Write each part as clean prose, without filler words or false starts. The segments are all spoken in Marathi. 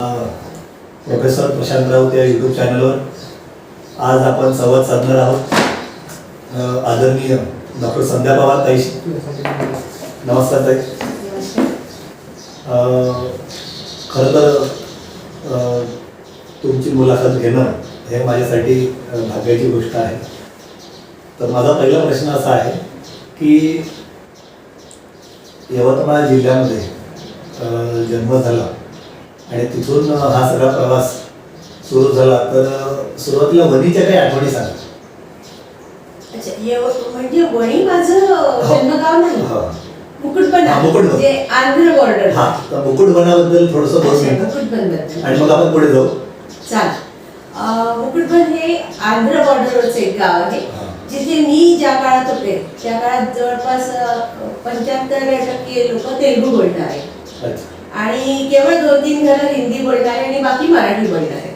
प्रोफेसर प्रशांत राऊत या यूट्यूब चॅनलवर आज आपण संवाद साधणार आहोत आदरणीय डॉक्टर संध्या पवार ताईशी. नमस्कार ताई. खरं तर तुमची मुलाखत घेणं हे माझ्यासाठी भाग्याची गोष्ट आहे. तर माझा पहिला प्रश्न असा आहे की यवतमाळ जिल्ह्यामध्ये जन्म झाला आणि तिथून हा सगळा प्रवास सुरू झाला, तर सुरुवातीला वणीच्या काही आठवणी सांगा. अच्छा, म्हणजे वणी माझं जन्मगाव नाही, मुकुटबना म्हणजे आंध्र बॉर्डर. हा, तर मुकुटबनाबद्दल थोडंसं बोलूया मुकुटबन आणि मग आपण पुढे जाऊ. चालेल. मुकुटबन हे आंध्र बॉर्डरवरचं एक गाव आहे जिथे मी ज्या काळात होते त्या काळात जवळपास 75% लोक तेलुगू बोलणारे आणि केवळ 2-3 घरं हिंदी बोलणारे आणि बाकी मराठी बोलणारे.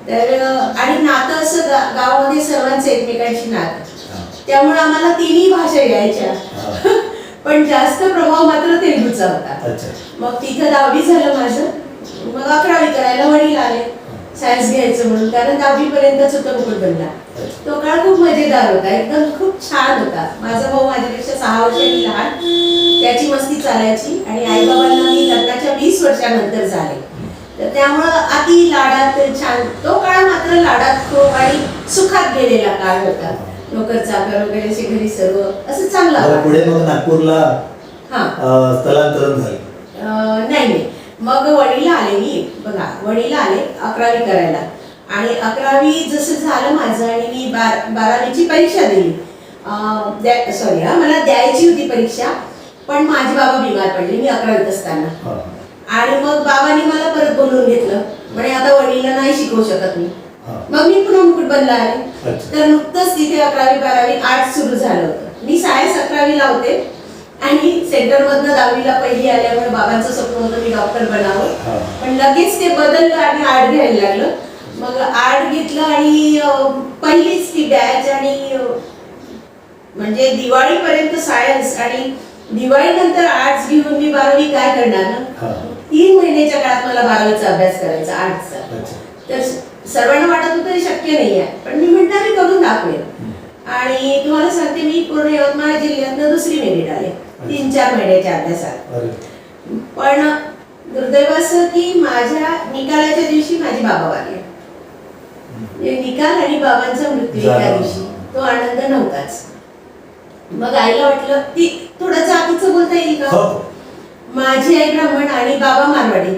तर आणि नातं असं गावामध्ये सर्वांचं एकमेकांशी नातं, त्यामुळे आम्हाला तिन्ही भाषा यायच्या. पण जास्त प्रभाव मात्र तेलुगूचा होता. मग तिथं 10वी झालं माझं, मग 11वी करायला वडील आले सायन्स घ्यायचं म्हणून, कारण 10वी पर्यंतच होतं मुकुटबनला. तो काळ खूप मजेदार होता, एकदम खूप छान होता. माझा भाऊ माझ्यापेक्षा 6 वर्षांनी लहान, त्याची मस्ती चालायची आणि आईबाबांना मी लग्नाच्या 20 वर्षानंतर झाले. तर त्यामुळं अति लाडात छान तो काळ मात्र लाडात तो आणि सुखात गेलेला काळ होता. नोकर चाकर वगैरे असे घरी सर्व असं चांगलं. पुढे मग नागपूरला स्थलांतरण झालं. नाही, मग वडीला आले मी. बघा, वडीला आले 11वी करायला आणि 11वी जसं झालं माझं आणि मी 12वीची परीक्षा दिली. मला द्यायची होती परीक्षा, पण माझे बाबा बिमार पडले मी 11वीत असताना. आणि मग बाबांनी मला परत बोलवून घेतलं, म्हणे आता वडीलला नाही शिकवू शकत मी. मग मी पुन्हा मुकुटबनला आले. तर नुकतंच तिथे 11वी 12वी आर्ट्स सुरू झालं होतं. मी सायन्स 11वीला होते आणि सेंटरमधनं 10वीला पहिली आल्यामुळे बाबांचं स्वप्न होतं मी डॉक्टर बनावं, पण लगेच ते बदललं आणि आर्ट घ्यायला लागलं. मग आर्ट घेतलं आणि पहिलीच ती बॅच आणि म्हणजे दिवाळीपर्यंत सायन्स आणि दिवाळीनंतर आर्ट्स घेऊन मी 12वी काय करणार ना. 3 महिन्याच्या काळात मला 12वीचा अभ्यास करायचा आर्ट्सचा. तर सर्वांना वाटत होतं हे शक्य नाही आहे, पण मी म्हटलं मी करून दाखवेन. आणि तुम्हाला सांगते मी पूर्ण यवतमाळ जिल्ह्यातनं 2री मेरिट आले 3-4 महिन्याच्या अभ्यासात. पण दुर्दैव असं की माझ्या निकालाच्या दिवशी माझे बाबा वारले. निकाल आणि बाबांचा मृत्यू एका दिवशी, तो आनंद नव्हताच. मग आईला वाटलं, ती थोडं जातीचं बोलता येईल का, माझी आई ब्राह्मण आणि बाबा मारवाडी.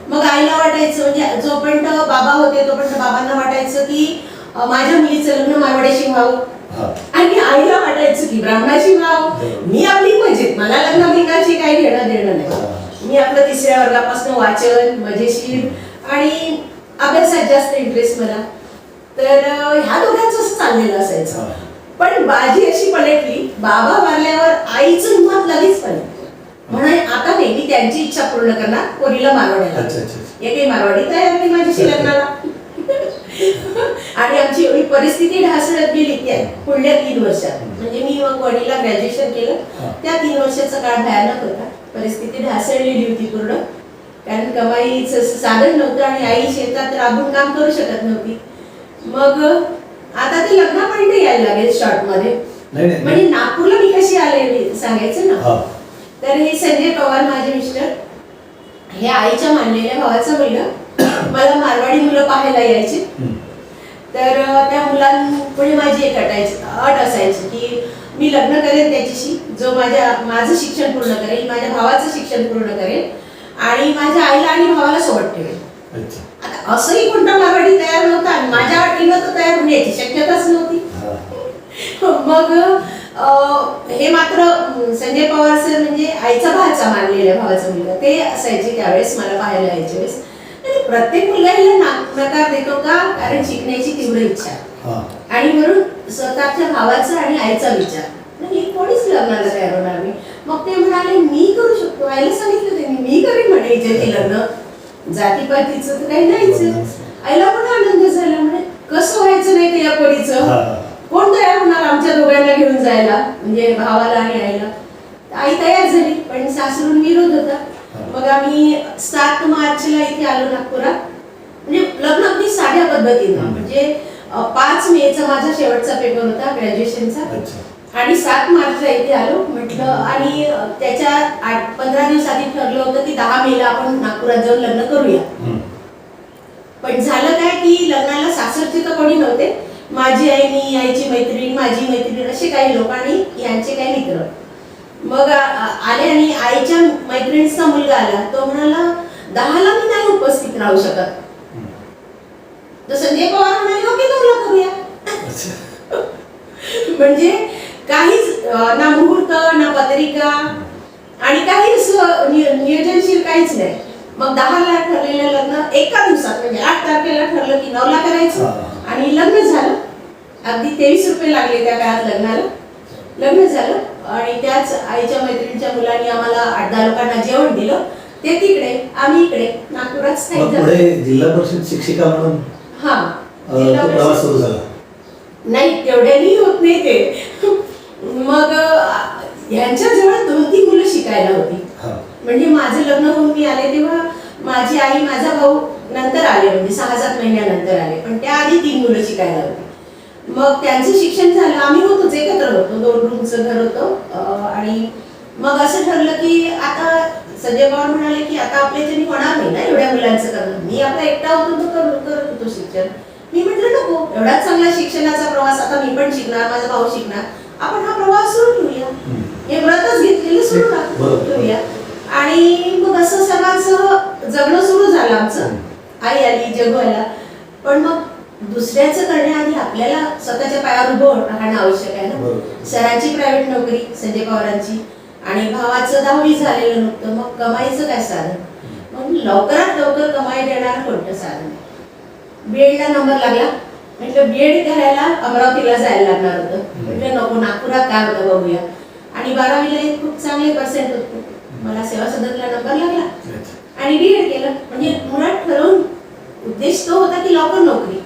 मग आईला वाटायचं, म्हणजे जोपर्यंत बाबा होते तोपर्यंत बाबांना वाटायचं की माझ्या मुलीचं लग्न मारवाड्याशी व्हावं आणि आईला वाटायचं की ब्राह्मणाशी व्हावं. मी आपली मजेत, मला लग्न बिग्नाशी काही घेणं देणं नाही. मी आपलं 3ऱ्या वर्गापासून वाचन मजेशीर आणि अभ्यासात जास्त इंटरेस्ट मला. तर ह्या दोघांचं असं चाललेलं असायचं. पण बाजी अशी पलटली, बाबा मारल्यावर आईचं हिंमत लगेच पडलं. म्हणून आता नाही, मी त्यांची इच्छा पूर्ण करणार, पोरीला मारवाड्याला. हे काही मारवाडी तयार नाही माझ्याशी लग्नाला. आणि आमची एवढी परिस्थिती ढासळत गेली त्या पुढल्या 3 वर्षात. म्हणजे मी मग वडीला ग्रॅज्युएशन केलं, त्या 3 वर्षाचा काळ भयानक होता. परिस्थिती ढासळलेली होती पूर्ण, कारण कमाईचं साधन नव्हतं आणि आई शेतात राबून काम करू शकत नव्हती. मग आता ते लग्नापर्यंत यायला लागेल शॉर्ट मध्ये. म्हणजे नागपूरला मी कशी आले सांगायचं ना. तर हे संजय पवार माझे मिस्टर, हे आईच्या मानलेल्या भावाचा मुलगा. मला मारवाडी मुलं पाहायला यायचे. तर त्या मुलांपुढे माझी एक अट असायची की मी लग्न करेन त्याच्याशी जो माझं शिक्षण पूर्ण करेल, माझ्या भावाचं शिक्षण पूर्ण करेल आणि माझ्या आईला आणि भावाला सोबत ठेवेल. आता असंही कोणता मारवाडी तयार नव्हता आणि माझ्या अटीनं तर तयार होण्याची शक्यताच नव्हती. मग हे मात्र संजय पवार सर म्हणजे आईचा भाचा मानलेल्या भावाचा मुलगा, ते असायचे त्यावेळेस मला पाहायला यायच्या वेळेस. आणि प्रत्येक मुलगा नकार देतो का, कारण शिकण्याची तीव्र इच्छा आणि म्हणून स्वतःच्या भावाचा आणि आईचा विचार. नाही, कोणीच लग्नाला तयार होणार नाही. मग ते म्हणाले मी करू शकतो. आईला सांगितलं त्यांनी मी करेन म्हणायचे ते लग्न, जातीपातीचं तर काही नाहीच. आईला पण आनंद झाला, म्हणे कसं व्हायचं नाही ते या पोरीचं, कोण तयार होणार आमच्या दोघांना घेऊन जायला, म्हणजे भावाला आणि आईला. आई तयार झाली, पण सासरून विरोध होता. मग आम्ही 7 मार्चला इथे आलो नागपुरात. म्हणजे लग्न अगदी साध्या पद्धतीनं, म्हणजे 5 मेचा माझा शेवटचा पेपर होता ग्रॅज्युएशनचा. अच्छा. आणि 7 मार्चला इथे आलो म्हटलं. आणि त्याच्या 15 दिवस आधी ठरलं होतं की 10 मेला आपण नागपुरात जाऊन लग्न करूया. पण झालं काय की लग्नाला सासरचे तर कोणी नव्हते. माझी आई, मी आईची मैत्रीण, माझी मैत्रीण, असे काही लोक आणि यांचे काही मित्र. मग आले आणि आईच्या मैत्रिणीचा मुलगा आला. तो म्हणाला 10ला मी नाही उपस्थित राहू शकत. तर संजय पवार म्हणाले ओके 9ला करूया. म्हणजे काहीच ना मुहूर्त ना पत्रिका आणि काहीच नियोजनशील काहीच नाही. मग 10ला ठरलेलं लग्न एका दिवसात, म्हणजे 8 तारखेला ठरलं की 9ला करायचं आणि लग्न झालं. अगदी 23 रुपये लागले त्या काळात लग्नाला. लग्न झालं आणि त्याच आईच्या मैत्रिणीच्या मुलांनी आम्हाला 8-10 लोकांना जेवण दिलं. ते तिकडे, आम्ही इकडे नागपुरात स्थायिक झालो. पुढे जिल्हा परिषद शिक्षिका म्हणून जिल्हा प्रवास सुरू झाला. नाही, तेवढ्याही होत नाही ते. मग ह्यांच्याजवळ 2-3 मुलं शिकायला होती. म्हणजे माझं लग्न होऊन मी आले तेव्हा माझी आई, माझा भाऊ नंतर आले, म्हणजे 6-7 महिन्यानंतर आले. पण त्याआधी 3 मुलं शिकायला होती. मग त्यांचं शिक्षण झालं. आम्ही होतोच, एकत्र होतो, 2 रूमचं घर होतं. आणि मग असं ठरलं की आता संजय पवार म्हणाले की आता आपल्याच्यानी होणार नाही ना एवढ्या मुलांचं करणं. मी आपला एकटा होतो तो करत होतो शिक्षण. मी म्हटलं नको, एवढा चांगला शिक्षणाचा प्रवास, आता मी पण शिकणार, माझा भाऊ शिकणार, आपण हा प्रवास सुरू ठेवूया. हे व्रतच घेतलेलं सुरू ठेवूया. आणि मग असं सर्वांचं जगणं सुरू झालं आमचं. आई आली, जगू आला. पण मग दुसऱ्याचं करण्याआधी आपल्याला स्वतःच्या पायावर उभं राहणं आवश्यक आहे ना. सरांची प्रायव्हेट नोकरी, संजय पवारांची, आणि भावाचं 10वी झालेलं नव्हतं. मग कमाईचं काय साधन? मग लवकरात लवकर कमाई देणार कोणतं साधन? बीएडला नंबर लागला. म्हटलं बीएड करायला अमरावतीला जायला लागणार होतं. म्हटलं नको, नागपुरात काय होतं बघूया. आणि 12वीला खूप चांगले पर्सेंट होते. मला सेवा सदनला नंबर लागला आणि बीएड केलं. म्हणजे मुळात ठरवून उद्देश तो होता की लवकर नोकरी,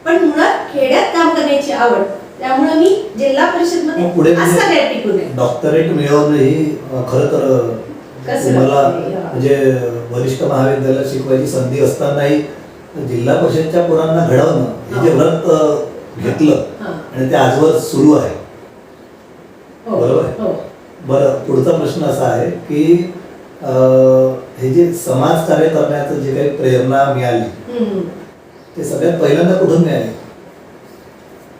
पण मुळात खेड्यात काम करण्याची आवड. त्यामुळे मी जिल्हा परिषद मध्ये असा टिकून आहे. डॉक्टरेट मिळवणं ही खरं तर तुम्हाला म्हणजे वरिष्ठ महाविद्यालयात शिकवायची संधी असतानाही जिल्हा परिषदच्या पोरांना घडवणं हे जे व्रत घेतलं आणि ते आजवर सुरू आहे. बरोबर. बरं, पुढचा प्रश्न असा आहे की हे जे समाज कार्य करण्याचं जे काही प्रेरणा मिळाली ते सगळ्यात पहिल्यांदा कुठून मिळाली?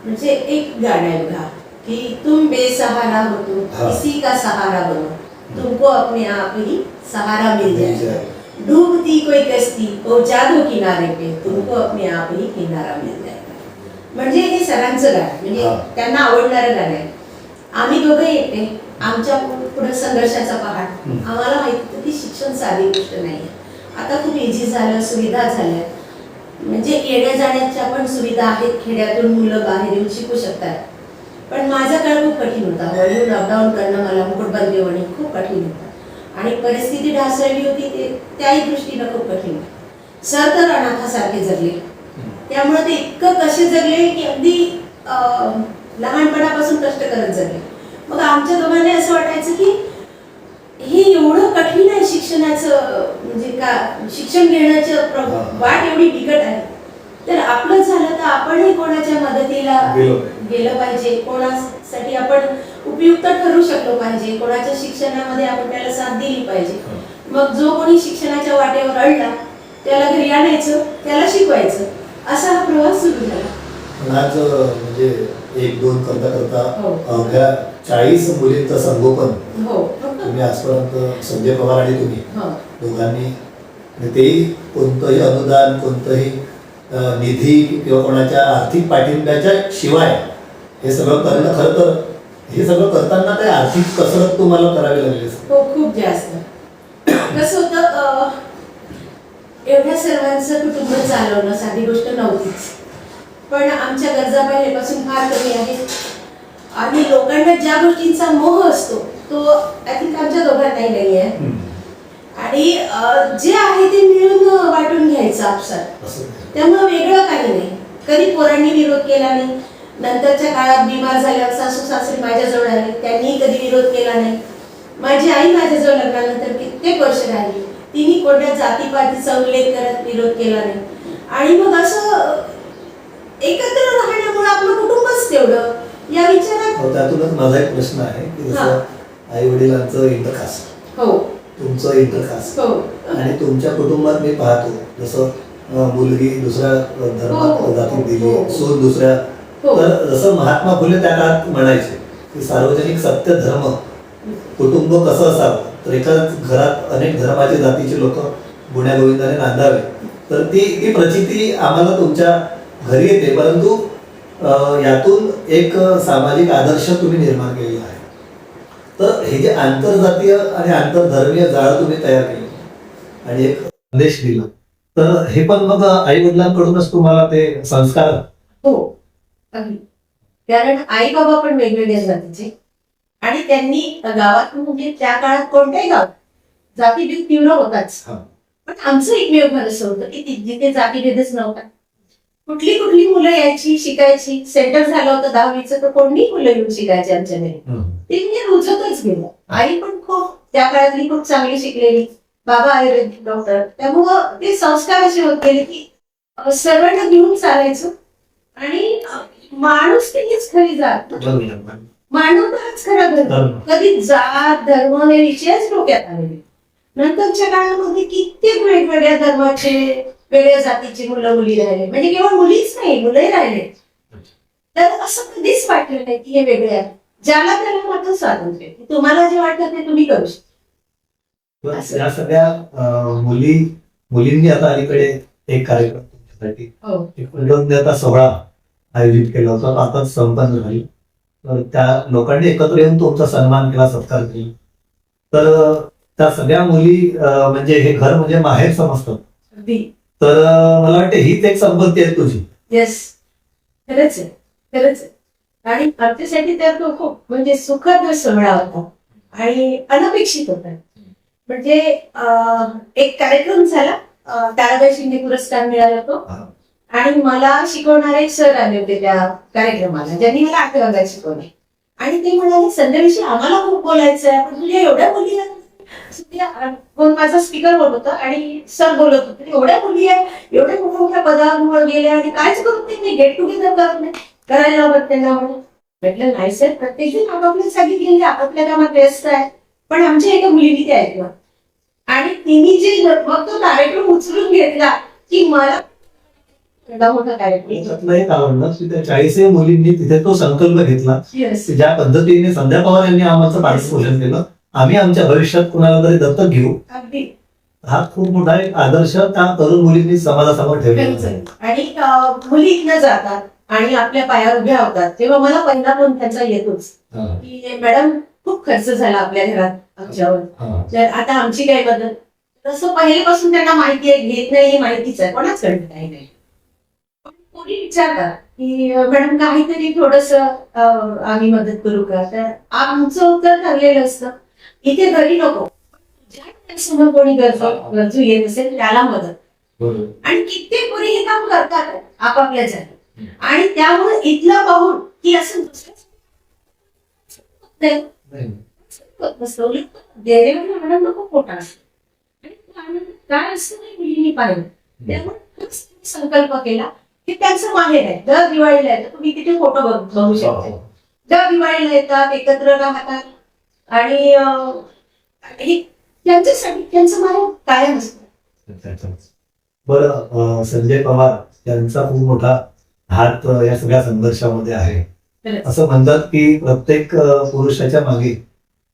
म्हणजे एक गाणं आहे बघा कि तुम बेसहारा हो तो किसी का सहारा बनो, तुमको अपने आप ही सहारा मिल जाएगा. डूबती कोई कश्ती पहुंचा दो किनारे पे, तुमको अपने आप ही किनारा मिल जाएगा. म्हणजे हे सरांचं गाणं, म्हणजे त्यांना आवडणारं गाणं आहे. आम्ही दोघं एकटे, आमच्या पुढे संघर्षाचा पहाड. आम्हाला माहिती होतं की शिक्षण साधी गोष्ट नाहीये. आता खूप इझी झालं, सुविधा झाल्या. म्हणजे येण्या जाण्याच्या पण सुविधा आहेत. खेड्यातून मुलं बाहेर येऊन शिकू शकतात. पण माझा काळ खूप कठीण होता. वळून अपडाऊन करणं मला मुकुटबंदी होणे खूप कठीण होतं. आणि परिस्थिती ढासळली होती, ते त्याही दृष्टीनं खूप कठीण होतं. सर तर अनाथासारखे जगले. त्यामुळे ते इतकं कसे जगले की अगदी लहानपणापासून कष्ट करत जगले. मग आमच्या दोघांना असं वाटायचं की हे एवढं कठीण आहे शिक्षणाचं, म्हणजे का शिक्षण घेण्याचं वाट एवढी बिकट आहे. तर आपलं झालं तर आपणही कोणाच्या मदतीला गेलं पाहिजे, कोणासाठी आपण उपयुक्त ठरू शकलो पाहिजे, कोणाच्या शिक्षणामध्ये आपण त्याला साथ दिली पाहिजे. मग जो कोणी शिक्षणाच्या वाटेवर अडला त्याला घरी आणायचं, त्याला शिकवायचं, असा हा प्रवास सुरू झाला. आज म्हणजे 1-2 करता अवघ्या 40 मुलींचं संगोपन तुम्ही आजपर्यंत संजय पवार आणि तुम्ही दोघांनी, तेही कोणतंही अनुदान, कोणतंही निधी किंवा कोणाच्या आर्थिक पाठिंब्याच्या शिवाय हे सगळं करणं, खरं तर हे सगळं करताना ते आर्थिक कसरत तुम्हाला करावी लागली. हो, खूप जास्त. कसं होतं, एवढ्या सर्वांचं कुटुंब चालवणं साधी गोष्ट नव्हतीच. पण आमच्या गरजा पहिल्यापासून फार कमी आहेत. आणि लोकांना ज्या गोष्टींचा मोह असतो तो आय थिंक आमच्या दोघांनाही नाही आहे. आणि जे आहे ते मिळून वाटून घ्यायचं आपसात. त्यामुळे वेगळं काही नाही. कधी पोरांनी विरोध केला नाही. नंतरच्या काळात बिमार झाल्यावर सासू सासरे माझ्याजवळ आले, त्यांनी कधी विरोध केला नाही. माझी आई माझ्याजवळ लग्नानंतर कित्येक वर्ष राहिली, तिने कोणत्या जातीपातीचा उल्लेख करत विरोध केला नाही. आणि मग असं एकत्र राहण्यामुळे आपलं कुटुंबच तेवढं या विचारात. त्यातूनच माझा एक प्रश्न आहे की जसं आई वडिलांचं इंटरकास्ट, हो तुमचं इंटरकास्ट, हो आणि तुमच्या कुटुंबात मी पाहतो जसं मुलगी दुसऱ्या धर्मात जातीत दिली, सून दुसऱ्या. तर जसं महात्मा फुले त्या काळात म्हणायचे की सार्वजनिक सत्य धर्म कुटुंब कसं असावं, तर एकाच घरात अनेक धर्माचे जातीचे लोक गुण्यागोविंदाने नांदावे. तर ती प्रचिती आम्हाला तुमच्या घरी येते, परंतु यातून एक सामाजिक आदर्श तुम्ही निर्माण केलेला आहे. तर हे जे आंतरजातीय आणि आंतरधर्मीय जाळं तुम्ही तयार केलं आणि एक संदेश दिला, तर हे पण मग आई वडिलांकडूनच तुम्हाला ते संस्कार. हो अगदी. कारण आई बाबा पण वेगवेगळ्या जातीचे आणि त्यांनी गावात म्हणजे त्या काळात कोणत्याही गावात जातीभेद तीव्र होताच. पण आमचं एकमेव घर असं होतं की जिथे जातीभेदच नव्हता. कुठली कुठली मुलं यायची शिकायची. सेंटर झालं होतं 10वीचं तर कोणी मुलं येऊन शिकायची आमच्या घरी. ते म्हणजे रुजतच गेलं. आई पण खूप त्या काळातली खूप चांगली शिकलेली, बाबा आयुर्वेदिक डॉक्टर, त्यामुळं ते संस्कार असे होत गेले की सर्वांना घेऊन चालायचं आणि माणूस हीच खरी जात. मानवता हाच खरा धर्म. कधी जात धर्म हे विषयच डोक्यात आलेले. नंतरच्या काळामध्ये कित्येक वेगवेगळ्या धर्माचे वेगळ्या जातीची मुलं मुली राहिले, म्हणजे केवळ मुलीच नाही मुलंही राहिले. तर असं कधीच वाटलं नाही की हे वेगळे आहे. ज्याला त्याला मात्र स्वातंत्र्य, तुम्हाला जे वाटतं ते तुम्ही करू शकता. या सगळ्या मुलींनी आता अलीकडे एक कार्यक्रम तुमच्यासाठी कृतज्ञता सोहळा आयोजित केला होता, आता संपन्न झाली. तर त्या लोकांनी एकत्र येऊन तुमचा सन्मान केला, सत्कार केला. तर त्या सगळ्या मुली म्हणजे हे घर म्हणजे माहेर समजतात. तर मला वाटतं हीच एक संपत्ती आहे तुझी. येस, खरंच आहे, खरंच आहे. आणि आमच्यासाठी तर तो खूप म्हणजे सुखद सोहळा होता आणि अनपेक्षित होता. म्हणजे एक कार्यक्रम झाला, ताराबाई शिंदे पुरस्कार मिळाला तो, आणि मला शिकवणारे सर आले होते त्या कार्यक्रमाला, ज्यांनी मला 8 वर्गात शिकवले. आणि ते म्हणाले संध्याविषयी आम्हाला खूप बोलायचं आहे, पण तुझ्या एवढ्या मुली कोण माझा स्पीकर बोलत होता आणि सर बोलत होते एवढ्या मुली आहे, एवढ्या मोठ्या मोठ्या पदावर गेल्या आणि कायच करत नाही, गेट टुगेदर करत नाही, करायला लावत त्यांना. म्हटलं नाही सर, प्रत्येक जण आपापल्या सांगितलेले आपापल्या कामात व्यस्त आहे. पण आमच्या एका मुलीने ते ऐकलं आणि तिने जे मग तो कार्यक्रम उचलून घेतला की मला मोठा कार्यक्रम. एक आवडलं की त्या 40 मुलींनी तिथे तो संकल्प घेतला, ज्या पद्धतीने संध्या पवार यांनी आम्हाला पार्टिसिपेशन केलं, आम्ही आमच्या भविष्यात कुणाला तरी दत्तक घेऊ. हा खूप मोठा एक आदर्श त्या तरुण मुलींनी समाजासमोर ठेवला. आणि मुली न जातात आणि आपल्या पायावर उभ्या होतात तेव्हा मला पहिला फोन त्यांचा येतोच की मॅडम खूप खर्च झाला आपल्या घरात आमच्यावर, तर आता आमची काय बदल. तसं पहिल्यापासून त्यांना माहिती आहे, घेत नाही हे माहितीच आहे, कोणाच कळत काही नाही. कोणी विचारतात की मॅडम काहीतरी थोडस आम्ही मदत करू का, तर आमचं उत्तर ठरलेलं असतं इथे घरी नको, ज्या कोणी गरजू येत असेल त्याला मदत. आणि कित्येक कोणी हे काम करतात आपापल्या जागी, आणि त्यामुळे इथलं पाहून की असं आनंद खूप मोठा असतो. काय असतं नाही मुलींनी पाहिलं, त्यामुळे संकल्प केला की त्यांचं माहेर आहे, दर दिवाळीला येतं, तुम्ही तिथे फोटो बघू शकता. दर दिवाळीला येतात, एकत्र राहतात आणि त्यांच्यासाठी त्यांचं माहेर कायम असतं. बरं, संजय पवार यांचा खूप मोठा हात या सगळ्या संघर्षामध्ये आहे. असं म्हणतात की प्रत्येक पुरुषाच्या मागे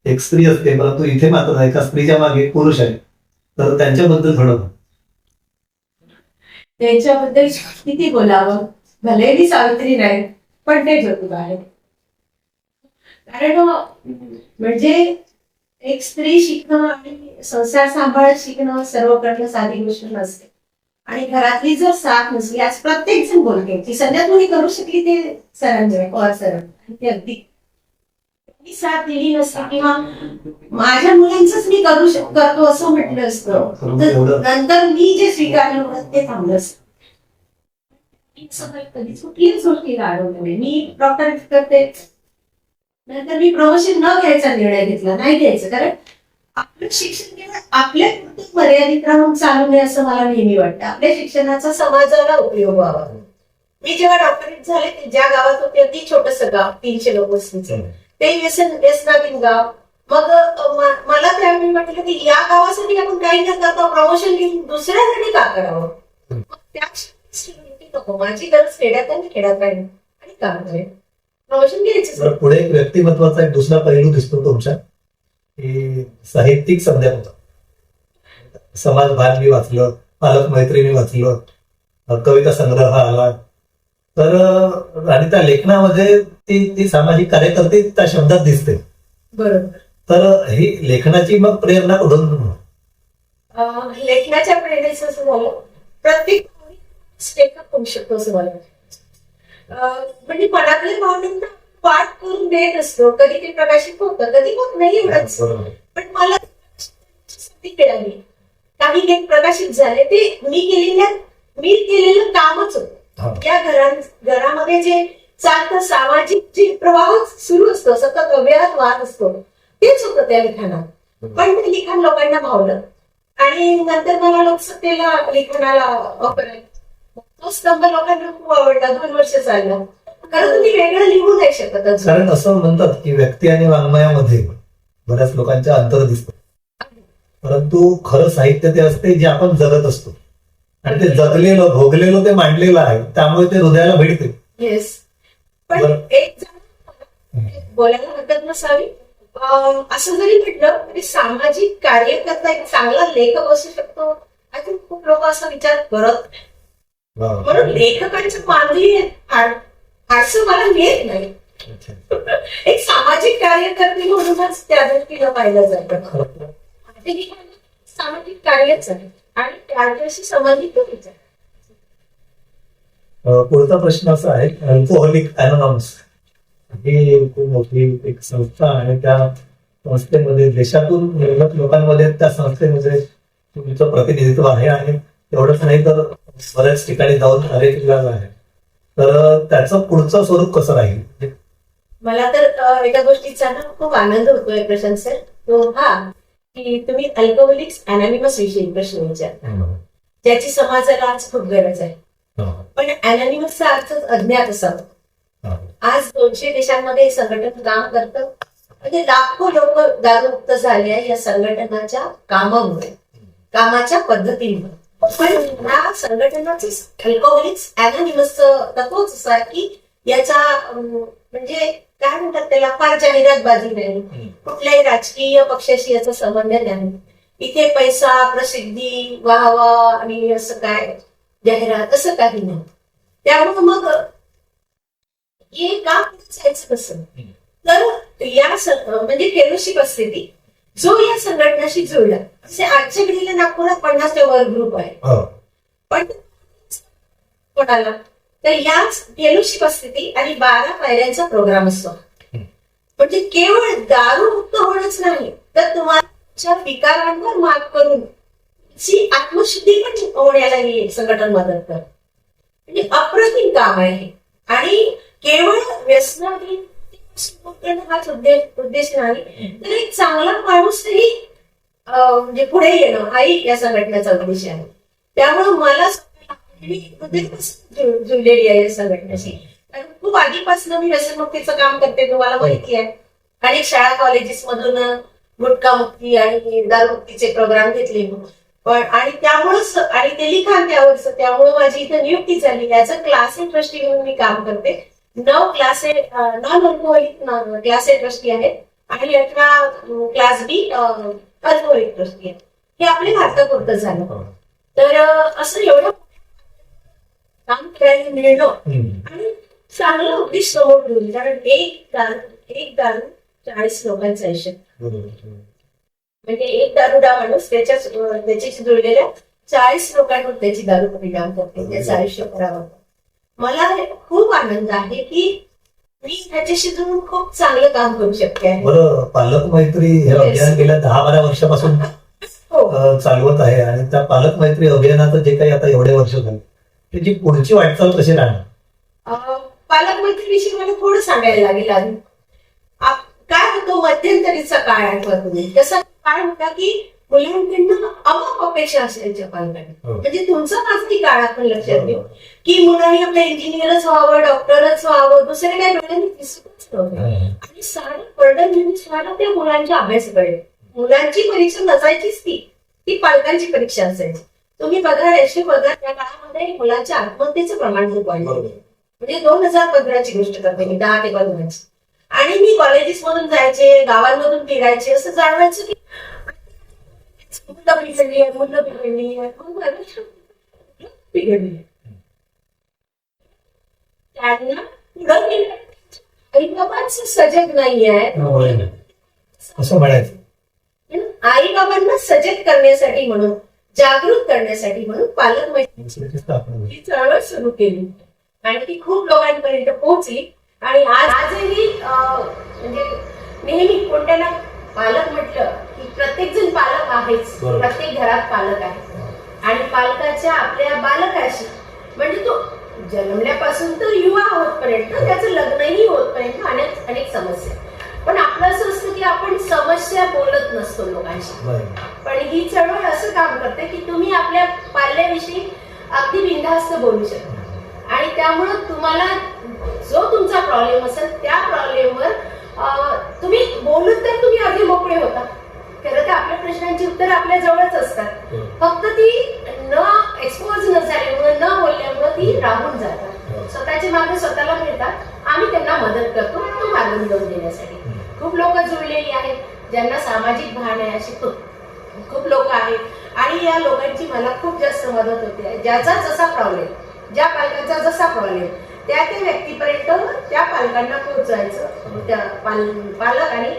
एक स्त्री असते, परंतु इथे मात्र एका स्त्रीच्या मागे पुरुष आहे. तर त्यांच्याबद्दल थोडं. त्यांच्याबद्दल किती बोलावं, भले मी सावित्री नाही पण ते ज्योतिबा आहे. कारण म्हणजे एक स्त्री शिकणं आणि संसार सांभाळत शिकणं सर्वकडनं साधी गोष्ट नसते. आणि घरातली जर साथ नसली, आज प्रत्येक जण बोलते की सध्या तुम्ही करू शकली ते सरांजय पवार सर, ते अगदी साथ दिली नसते किंवा माझ्या मुलांच मी करतो असं म्हटलं असतं तर नंतर मी जे स्वीकारलं ते थांबलं असतं. कधीच कुठलीच गोष्टीला अडवलं नाही. मी डॉक्टर करते, नंतर मी प्रमोशन न घ्यायचा निर्णय घेतला, नाही घ्यायचं, कारण आपलं शिक्षण केवळ आपल्या मर्यादित राहून चालू नये असं मला नेहमी वाटतं. आपल्या शिक्षणाचा समाजाला उपयोग व्हावा. मी जेव्हा डॉक्टरेट झाले ते ज्या गावात होते अगदी छोटंसं गाव 300 लोक वस्तीचं, ते व्यसनाधीन गाव. मग मला त्यावेळी म्हटलं की या गावासाठी आपण काही न करता प्रमोशन घेऊन दुसऱ्यासाठी का करावं. त्या नको, माझी गरज खेड्यात आणि खेड्यात राहील आणि काम करेल, प्रमोशन घ्यायचं. पुढे एक व्यक्तिमत्वाचा एक दुसरा पैलू दिसतो तुमच्या, की साहित्यिक संध्या होता. समाज भान मी वाचलं, पालक मैत्री मी वाचलं, कविता संग्रह हा आला. तर आणि त्या लेखनामध्ये ती सामाजिक कार्यकर्ते त्या शब्दात दिसते. बरोबर. तर ही लेखनाची मग प्रेरणा कुठून? लेखनाच्या प्रेरणेचं असं झालं, प्रत्येक लेखक होऊ शकतो असं मला म्हणजे मनातल्या भावनांना पाठ करून देत असतो. कधी ते प्रकाशित होतं, कधी होत नाही एवढंच. पण मला संधी मिळाली, काही लेख प्रकाशित झाले, ते मी केलेलं कामच होतं. या घरामध्ये जे चालतं सामाजिक जे प्रवाह सुरू असतो, सतत अव्याहत वाहत असतो, तेच होतं त्या लिखाणात. पण ते लिखाण लोकांना भावलं आणि नंतर मला लोकसत्तेला लिखाणाला ऑफर आली. तो स्तंभ लोकांना खूप आवडला. 2 वर्ष चालला. कारण तुम्ही वेगळं लिहू नाही शकत. कारण असं म्हणतात की व्यक्ती आणि वाङ्मयामध्ये बऱ्याच लोकांच्या अंतर दिसतं, परंतु खरं साहित्य ते असते जे आपण जगत असतो आणि ते जगलेलं भोगलेलं ते मांडलेलं आहे, त्यामुळे ते हृदयाला भिडते. येस. पण एक बोलायला हरकत नसावी असं जरी म्हटलं तरी सामाजिक कार्यकर्ता एक चांगला लेखक असू शकतो अजून खूप लोक असा विचार करत. म्हणून लेखकांच्या मानवी फारसं मला मिळत नाही. एक सामाजिक कार्यकर्ते म्हणूनच त्या दृष्टीनं पाहिलं जातं. सामाजिक कार्यच आहे आणि त्याच्याशी संबंधित आहे. पुढचा प्रश्न असा आहे, अल्कोहोलिक अनॉनिमस ही खूप मोठी एक संस्था आहे. त्या संस्थेमध्ये देशातून निर्गत लोकांमध्ये त्या संस्थेमध्ये तुमचं प्रतिनिधित्व आहे आणि एवढंच नाही तर बऱ्याच ठिकाणी जाऊन केलेला आहे. तर त्याचं पुढचं स्वरूप कसं राहील? मला तर एका गोष्टीचा ना खूप आनंद होतोय प्रशांत सर, तो हा की तुम्ही अल्कोहोलिक्स अनॉनिमस विषयी प्रश्न विचारता, ज्याची समाजाला आज खूप गरज आहे. पण अनॉनिमसचा अर्थ अज्ञात असावा. आज 200 देशांमध्ये संघटन काम करतं, म्हणजे लाखो लोक दारूमुक्त झाले आहे या संघटनाच्या कामामुळे, कामाच्या पद्धतीमुळे. पण या संघटनाचं अल्कोहोलिक्स अनॉनिमसचं तत्वच असं आहे की याचा म्हणजे काय म्हणतात त्याला, फार जाहिरातबाजी नाही, कुठल्याही राजकीय पक्षाशी याचा संबंध नाही. इथे पैसा, प्रसिद्धी, वाहवा आणि असं काय जाहिरात असं काही नाही. त्यामुळे मग हे काम जायचं कसं, तर या म्हणजे फेलोशिप असते ती, जो या संघटनाशी जुळला. जसे आजच्या घडीला नागपुरात 50 वर ग्रुप आहे, पण कोणाला तर या फेलोशिप असते ती आणि 12 पायऱ्यांचा प्रोग्राम असतो. म्हणजे केवळ दारू मुक्त होणंच नाही तर तुम्हाला विकारांवर मात करून ची आत्मशुद्धी पण होण्याला ही संघटन मदत करते. म्हणजे अप्रतिम काम आहे आणि केवळ व्यसनाधीन हाच उद्देश नाही, तर एक चांगला माणूसही म्हणजे पुढे येणं हाही या संघटनेचा उद्देश आहे. त्यामुळे मला जुळलेली आहे या संघटनेशी. कारण खूप आधीपासून मी व्यसनमुक्तीचं काम करते, तुम्हाला माहिती आहे. अनेक शाळा कॉलेजेस मधून गुटखामुक्ती आणि दारूमुक्तीचे प्रोग्राम घेतले पण, आणि त्यामुळेच आणि ते लिखाण त्यावरच, त्यामुळे माझी इथं नियुक्ती झाली. याचं क्लास ए ट्रस्टी म्हणून मी काम करते. 9 class a non alcoholic class a trustee आहेत आणि 18 क्लास बी अल्कोहोलिक ट्रस्टी आहेत. हे आपल्या भारतापुरतं झालं. तर असं एवढं काम करायला मिळणं आणि चांगलं उद्दिष्ट समोर ठेवलं. कारण एक दारू 40 लोकांचं आयुष्य, म्हणजे एक दारुडा माणूस त्याच्याशी जुळलेल्या 40 लोकांवर त्याची दारू परिणाम करते, त्याचं आयुष्य करावं. मला खूप आनंद आहे की मी त्याच्याशी जुळून खूप चांगलं काम करू शकते. बरं, पालक मैत्री हे अभियान गेल्या 10-12 वर्षापासून चालवत आहे आणि त्या पालक मैत्री अभियानाचं जे काही आता एवढे वर्ष झाले त्याची पुढची वाटचाल कशी राहणार? पालक मैत्रीविषयी मला थोडं सांगायला लागेल. काय होतो, मध्यंतरीचा काळ आठवत नाही. कसं काय होता की मुलांकडनं अमुक अपेक्षा असायच्या पालकांना. म्हणजे तुमचं माझी काळात पण लक्षात घेऊ की मुलांनी आपलं इंजिनियरच व्हावं, डॉक्टरच व्हावं, दुसरे काय डोळ्यांनी दिसतच नव्हतं. आणि सारं बर्डन म्हणजे सारा त्या मुलांच्या अभ्यासाकडे. मुलांची परीक्षा नसायचीच ती पालकांची परीक्षा असायची. तुम्ही बघा रेशो बघा, त्या काळामध्ये मुलांच्या आत्महत्येचं प्रमाण खूप वाढलं. म्हणजे 2015ची गोष्ट करते मी, 10 ते 15ची. आणि मी कॉलेजेस मधून जायचे, गावांमधून फिरायचे, असं जाणवायचं की मुलं बिघडली आहे, मुलं बिघडली आहे, बिघडली. त्यांना पुढं गेलं आई बाबांच सजग नाही आहे असं म्हणायचं. आई बाबांना सजग करण्यासाठी म्हणून, जागृत करण्यासाठी म्हणून पालक ही चळवळ सुरू केली आणि ती खूप लोकांपर्यंत पोहोचली. आणि आजही म्हणजे नेहमी कोणत्याला पालक म्हटलं की प्रत्येक जण पालक आहेच, प्रत्येक घरात पालक आहे. आणि पालकाच्या आपल्या बालकाशी म्हणजे तो जन्मल्यापासून तर युवा होतपर्यंत, त्याचं लग्नही होतपर्यंत अनेक समस्या. पण आपलं असं असतं की आपण समस्या बोलत नसतो लोकांशी. पण ही चळवळ असं काम करते की तुम्ही आपल्या पाल्याविषयी अगदी बिनधास्त बोलू शकता. आणि त्यामुळं तुम्हाला जो तुमचा प्रॉब्लेम असेल त्या प्रॉब्लेमवर तुम्ही बोलून तर तुम्ही अगदी मोकळे होता. खरं तर आपल्या प्रश्नांची उत्तर आपल्या जवळच असतात, फक्त ती न एक्सपोज न झाल्यामुळे, न बोलल्यामुळे ती राहून जातात. स्वतःचे मार्ग स्वतःला मिळतात. आम्ही त्यांना मदत करतो तो मार्ग मिळवून देण्यासाठी. खूप लोक जुळलेली आहेत ज्यांना सामाजिक भान आहे, अशी खूप लोक आहेत. आणि या लोकांची मला खूप जास्त मदत होते. ज्याचा जसा प्रॉब्लेम, ज्या पालकांचा जसा प्रॉब्लेम, त्या व्यक्तीपर्यंत त्या पालकांना पोहोचायचं. त्या पालक आणि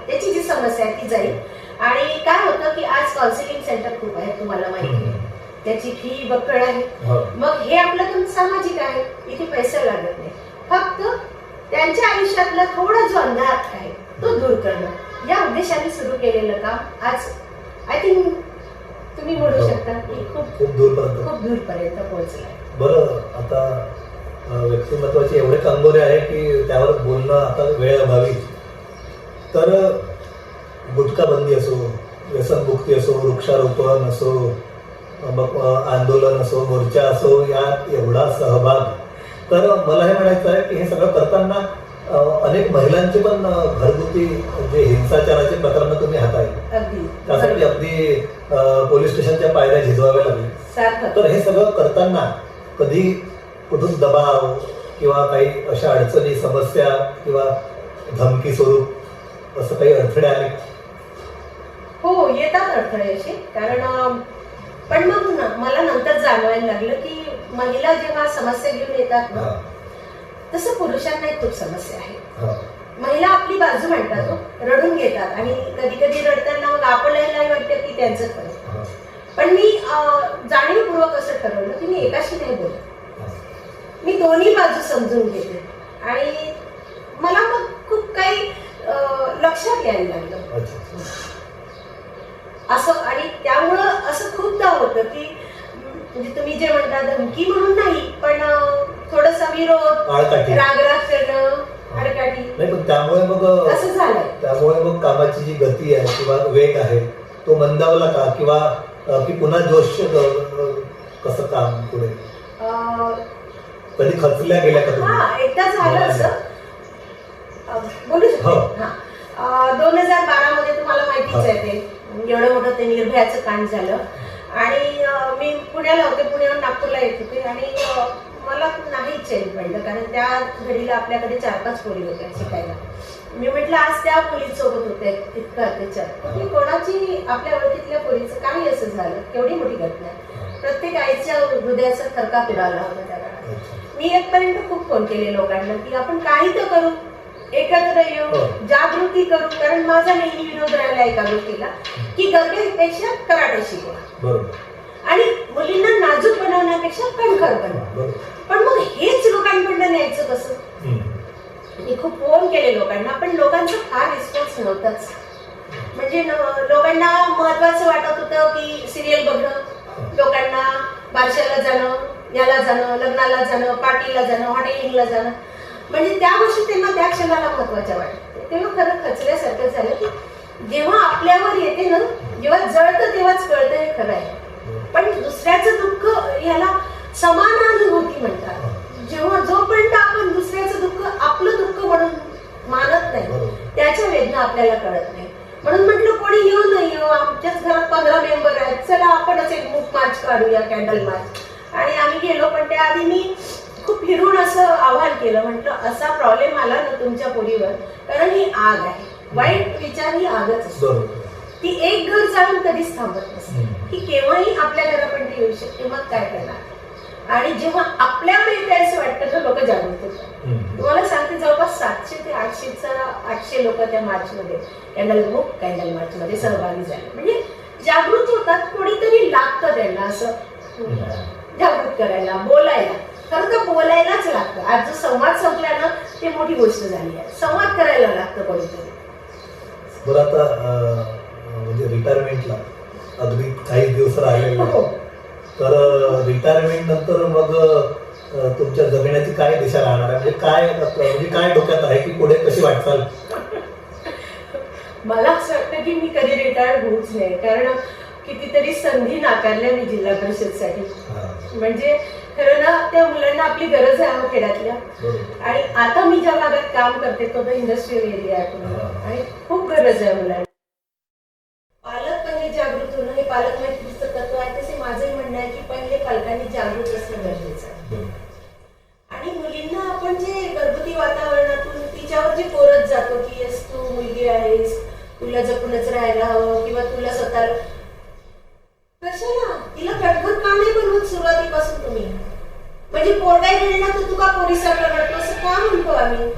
त्याची जी समस्या आहे ती जाईल. आणि काय होतं की आज काउन्सिलिंग सेंटर खूप आहेत, तुम्हाला माहिती आहे. त्याची फी बक्कळ आहे. मग हे आपलं सामाजिक आहे, इथे पैसे लागत नाही. फक्त त्यांच्या आयुष्यातला थोडा जो अंधार आहे तो दूर करणं, या उद्देशाने सुरू केलेलं काम आज आय थिंक तुम्ही म्हणू शकता की खूप दूरपर्यंत पोहोचलं. बरं, आता व्यक्तिमत्वाचे एवढे कंगोरे आहे की त्यावर बोलणं आता वेळ अभावी. तर गुटखाबंदी असो, व्यसनमुक्ती असो, वृक्षारोपण असो, मग आंदोलन असो, मोर्चा असो, यात एवढा सहभाग. तर मला हे म्हणायचं आहे की हे सगळं करताना अनेक महिलांचे पण घरगुती जे हिंसाचाराचे प्रकरण तुम्ही हाताळले, त्यासाठी अगदी पोलीस स्टेशनच्या पायऱ्या झिजवाव्या लागल्या. तर हे सगळं करताना कधी कुठून दबाव किंवा काही अशा अडचणी, समस्या किंवा धमकी स्वरूप असं काही अडथळे आले? हो, येतात अडथळे असे. कारण पण मग मला नंतर जाणवायला लागलं की महिला जेव्हा समस्या घेऊन येतात ना, तसं पुरुषांना खूप समस्या आहे. महिला आपली बाजू मांडतात, रडून घेतात. आणि कधी कधी रडताना मग आपल्याला वाटतं की त्यांचं खरं. पण मी जाणीवपूर्वक असं ठरवलं की मी एकाशी नाही बोलत, मी दोन्ही बाजू समजून घेते. आणि मला मग खूप काही लक्षात यायला लागलं असं. आणि त्यामुळं असं खूपदा होतं की म्हणजे तुम्ही जे म्हणता धमकी म्हणून नाही, पण थोडासा विरोध, रागराग करणं, आडकाठी नाही. पण त्यामुळे मग असं झालंय. त्यामुळे मग कामाची जी गती आहे किंवा वेग आहे तो मंदावला का, किंवा की पुन्हा जोश कसं काम पुढे कधी खचल्या गेल्या का तुम्ही? एकदा झालं असं, बोलू शकतो. 2012 मध्ये तुम्हाला माहितीच आहे ते एवढं मोठं ते निर्भयाचं कांड झालं. आणि मी पुण्याला होते, पुण्याहून नागपूरला येत होते. आणि मला नाही चैन पडलं, कारण त्या घडीला आपल्याकडे 4-5 पोरी होत्या शिकायला. मी म्हटलं आज त्या पोलीससोबत होते, इतकं अत्याचार. कुठली कोणाची आपल्या ओळखीतल्या पोरीचं काही असं झालं, केवढी मोठी घटना आहे. प्रत्येक आईच्या हृदयाचा थरकाप उडाला होता त्या काळात. मी एकपर्यंत खूप फोन केले लोकांना की आपण काही तर करू, एकत्र येऊ, जागृती करू. कारण माझा नेहमी विरोध राहिला एका गोष्टीला की गरजेपेक्षा कराटे शिकवा आणि मुलींना नाजूक बनवण्यापेक्षा कणखर बनवा. पण मग हेच लोकांपर्यंत न्यायचं कसं? मी खूप फोन केले लोकांना, पण लोकांचा फार रिस्पॉन्स नव्हताच. म्हणजे लोकांना महत्वाचं वाटत होतं की सिरियल बघणं, लोकांना बारशाला जाणं, याला जाणं, लग्नाला जाणं, पार्टीला जाणं, हॉटेलिंगला जाणं. म्हणजे त्या गोष्टी त्यांना त्या क्षणाला महत्वाच्या वाटत. तेव्हा खरं खचल्यासारखं झालं की जेव्हा आपल्यावर येते ना, जेव्हा जळतं तेव्हाच कळतं हे खरं आहे. पण दुसऱ्याचं दुःख याला समानानुभूती म्हणतात. जेव्हा जोपर्यंत आपण दुसऱ्याचं दुःख आपलं दुःख म्हणून मानत नाही, त्याच्या वेदना आपल्याला कळत नाही. म्हणून म्हटलं कोणी येऊ नाही येऊ, आमच्याच घरात 15 मेंबर आहेत, चला आपणच एक मूक मार्च काढूया, कॅन्डल मार्च. आणि आम्ही गेलो. पण त्याआधी मी खूप फिरून असं आवाहन केलं, म्हटलं असा प्रॉब्लेम आला ना तुमच्या पोरीवर, कारण ही आग आहे, वाईट विचार ही आगच असते, ती एक घर जाऊन कधीच थांबत नसते, ही केव्हाही आपल्या घरापर्यंत येऊ शकते. मग काय करणार? आणि जेव्हा आपल्यावर येते असं वाटतं तर लोक जागृत होतात. तुम्हाला सांगते जवळपास 700 ते 800 लोक त्या मार्चमध्ये, कॅन्डल मार्च मध्ये सहभागी झाले. म्हणजे जागृत होतात, कोणीतरी लागतं त्यांना असं जागृत करायला, बोलायला. खरं तर बोलायलाच लागतं. आज जो संवाद संपला ना, ते मोठी गोष्ट झाली आहे. संवाद करायला लागतं कोणीतरी. बरं, आता म्हणजे रिटायरमेंटला अगदी काही दिवस राहिलेले, तर रिटायरमेंट नंतर मग तुमच्या जगण्याची काय दिशा राहणार आहे? म्हणजे काय डोक्यात आहे की पुढे कशी वाटचाल? मला असं वाटतं की मी कधी रिटायर होऊच नाही, कारण कितीतरी संधी नाकारल्या मी जिल्हा परिषदसाठी. म्हणजे खरं ना, त्या मुलांना आपली गरज आहे खेड्यातल्या. आणि आता मी ज्या भागात काम करते तो इंडस्ट्रियल एरिया आहे आणि खूप गरज आहे मुलांना. पालक पहिले जागृत होणं हे पालक मैत्रीचं तत्व आहे. तसे माझंही म्हणणं आहे की पहिले पालकांनी जागृत असणं गरजेचं आहे. आणि मुलींना आपण जे घरगुती वातावरणातून तिच्यावर जे कोरत जातो की येस तू मुलगी आहेस, तुला जपूनच राहायला हवं, किंवा तुला स्वतःला कशाला तिला कटघर का नाही बनवत सुरुवातीपासून तुम्ही? म्हणजे पोरगाय गेला तर तुका पोरीसारखं वाटतो असं का म्हणतो आम्ही?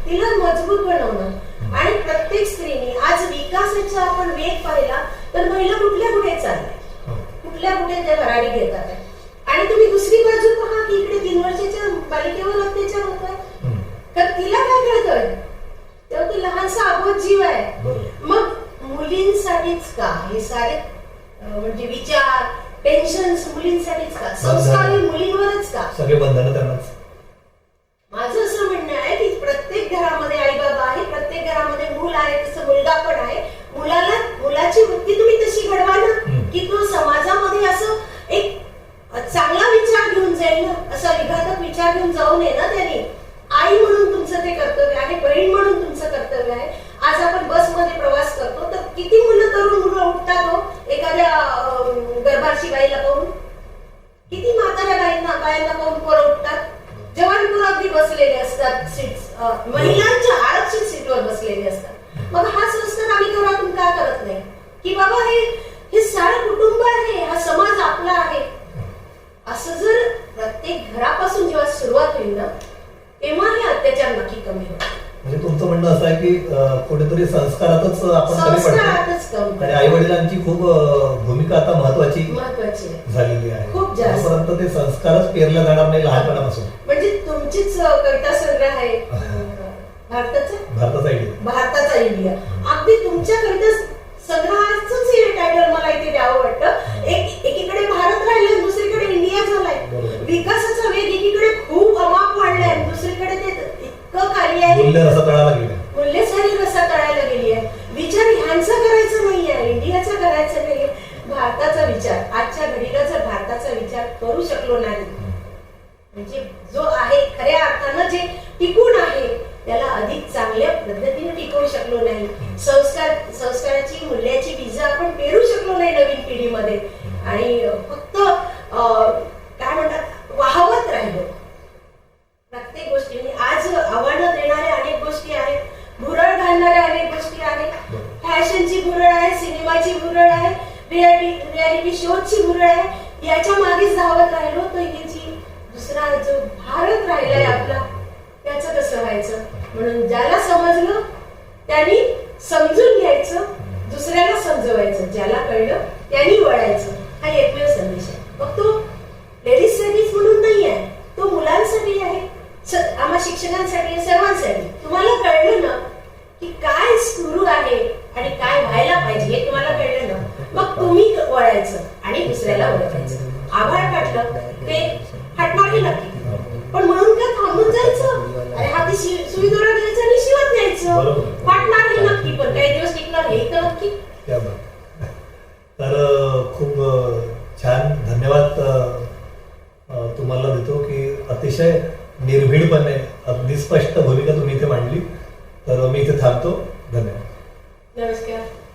तिला मजबूत बनवणं. आणि प्रत्येक स्त्रीने आज विकासाचा आपण वेग पाहिला तर महिला कुठल्या कुठे चालल्या, कुठल्या कुठे त्या भरारी घेतात. आणि तुम्ही दुसरी बाजू पहा की इकडे 3 वर्षाच्या बालिकेवर अत्याचार होतात, तर तिला काय कळतंय? तेव्हा ती लहानसा अबोध जीव आहे. मग मुलींसाठीच का हे सारे म्हणजे विचार, टेन्शन मुलींसाठीच का? संस्कार हे मुलींवरच का? सगळे बंधनं त्यांनाच. माझं असं म्हणणं आहे की प्रत्येक घरामध्ये आई बाबा आहे, प्रत्येक घरामध्ये मूल आहे, तसं मुलगा पण आहे. मुलाची वृत्ती तुम्ही तशी घडवा ना की तो समाजामध्ये असं एक चांगला विचार घेऊन जाईल ना, असा विघातक विचार घेऊन जाऊ नये ना त्याने. आई म्हणून तुमचं ते कर्तव्य आहे, बहीण म्हणून तुमचं कर्तव्य आहे. आज आपण बसमध्ये प्रवास करतो तर किती तरुण मुलं उठतात हो एखाद्या गर्भाची बाईला पाहून, किती म्हाताऱ्या बायांना पाहून पोरं उठतात. जवान पोरं अगदी बसलेले असतात सीट्स, महिलांच्या आरक्षित सीटवर बसलेले असतात. मग हा संस्कार आम्ही घरातून का करत नाही की बाबा हे सारं कुटुंब आहे, हा समाज आपला आहे. असं जर प्रत्येक घरापासून जेव्हा सुरुवात होईल ना, तेव्हा हे अत्याचार नक्की कमी होईल. म्हणजे तुमचं म्हणणं असं आहे की कुठेतरी संस्कारातच आपण कमी पडतो आणि आई वडिलांची खूप भूमिका आता महत्वाची झालेली आहे. खूप जास्त. जोपर्यंत ते संस्कारच पेरल्या जाणार नाही लहानपणापासून. म्हणजे तुमचीच कविता संग्रह आहे भारताचा इंडिया. अगदी तुमच्या कविता संग्रहाचंच हे टायटल मला इथे द्यावं वाटतं. एकीकडे भारत राहिलं, दुसरीकडे इंडिया झालाय. विकासाचा वेग एकीकडे खूप अमाप वाढलाय, दुसरीकडे ते इतकं खाली आहे, मूल्य सारी रसा तळायला गेली आहे. विचार ह्यांचा करायचा नाहीये, इंडियाचा करायचा नाहीये, भारताचा विचार. आजच्या घडीला जर भारताचा विचार करू शकलो नाही, म्हणजे जो आहे खऱ्या अर्थानं जे टिकून आहे त्याला अधिक चांगल्या पद्धतीने टिकवू शकलो नाही, संस्काराची मूल्याची बीज आपण पेरू शकलो नाही नवीन पिढीमध्ये, आणि फक्त काय म्हणतात वाहवत राहिलो प्रत्येक गोष्टीने. आज आव्हानं देणाऱ्या अनेक गोष्टी आहेत, भुरळ घालणाऱ्या अनेक गोष्टी आहेत. फॅशनची भुरळ आहे, सिनेमाची भुरळ आहे, रियालिटी शोची भुरळ आहे. याच्या मागेच धावत राहिलो तर याची दुसरा जो भारत राहिलाय आपला त्याचं कसं व्हायचं? म्हणून ज्याला समजलं त्यांनी समजून घ्यायचं, दुसऱ्याला समजवायचं, ज्याला कळलं त्यांनी वळायचं. हा एकमेव संदेश आहे. मग तो लेडीज साठीच म्हणून नाही आहे, तो मुलांसाठी आहे, आम्हा शिक्षकांसाठी आहे, सर्वांसाठी. तुम्हाला कळलं ना की काय सुरू आहे आणि काय व्हायला पाहिजे हे तुम्हाला कळलं ना, मग तुम्ही वळायचं आणि दुसऱ्याला वळवायचं. आभाळ काढलं ते हटणार हे नक्की, पण म्हणून काय थांबून जायचं? अरे हाती सुई दोरा घ्यायचं आणि शिवत न्यायचं. वाटणार हे नक्की, पण काही दिवस टिकणार हे तर देतो की अतिशय निर्भीडपणे अगदी स्पष्ट भूमिका तुम्ही इथे मांडली. तर मी इथे थांबतो. धन्यवाद. नमस्कार.